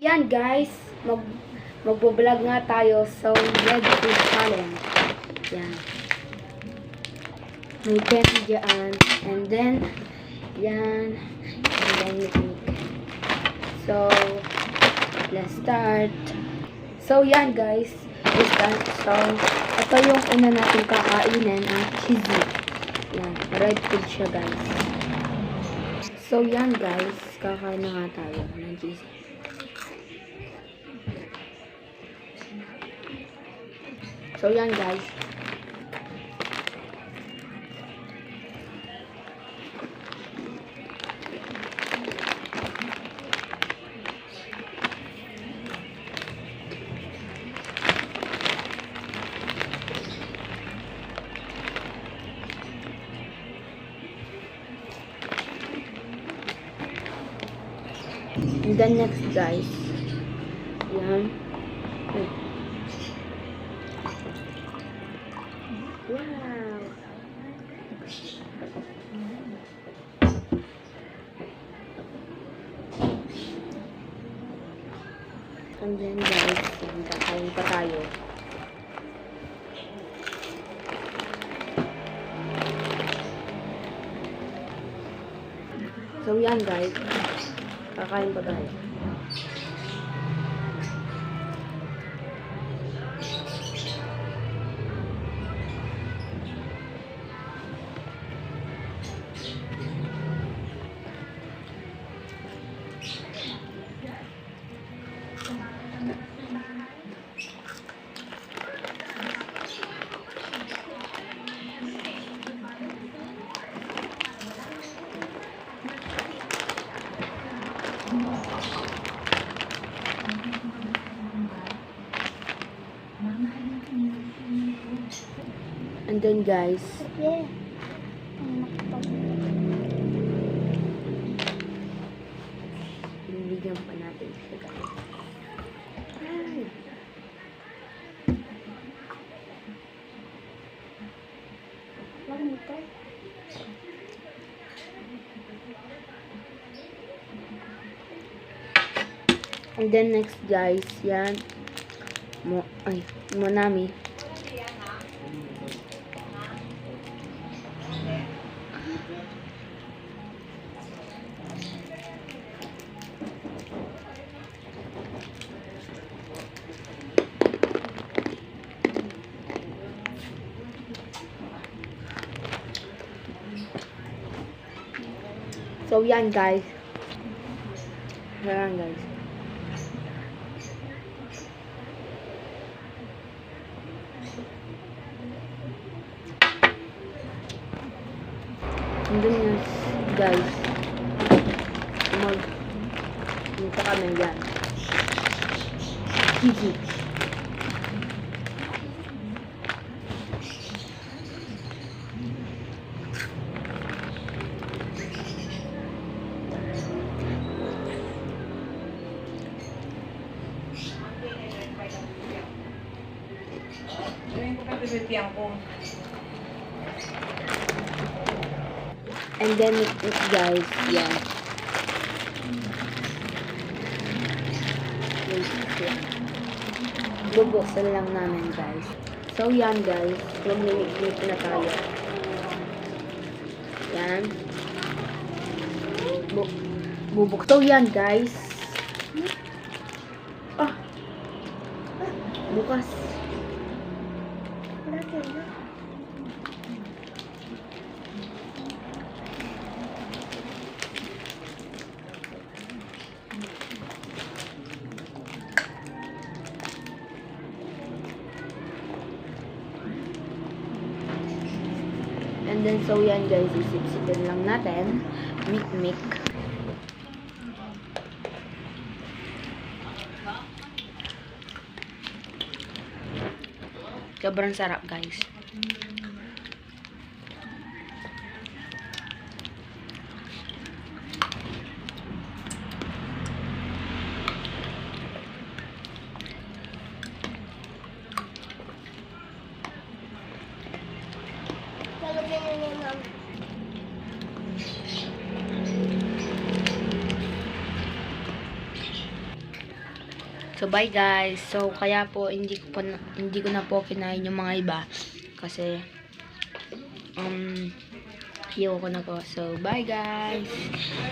Yan guys, magbo-vlog nga tayo. So, red food challenge. Yan. May candy dyan. And then, yan. And then, so, let's start. So, yan guys. So, ito yung una natin kakainin, ang cheesy. Yan. Red food siya guys. So, yan guys. Kakain na nga tayo ng cheesy. So, yan guys. And then next guys. Yan. Wow. And then guys, kakain pa tayo. So yan guys, kakain pa tayo. And then guys, bibigyan pa natin siya guys. And then next guys, yan. Monami. So yan guys. Yan guys. And then guys, dito kami yan. Gigi. And then guys, yeah. Bubuksan lang namin guys. So yan guys, mag-mimik na tayo. Yan. Bubuktaw yan guys. Bukas. And then, so yan guys, isip-sipin lang natin. Mik-mik. Sobrang sarap guys. So, bye guys. So, kaya po, hindi ko na po kinain yung mga iba. Kasi, ayoko na po. So, bye guys.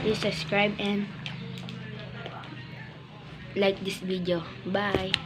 Please subscribe and like this video. Bye.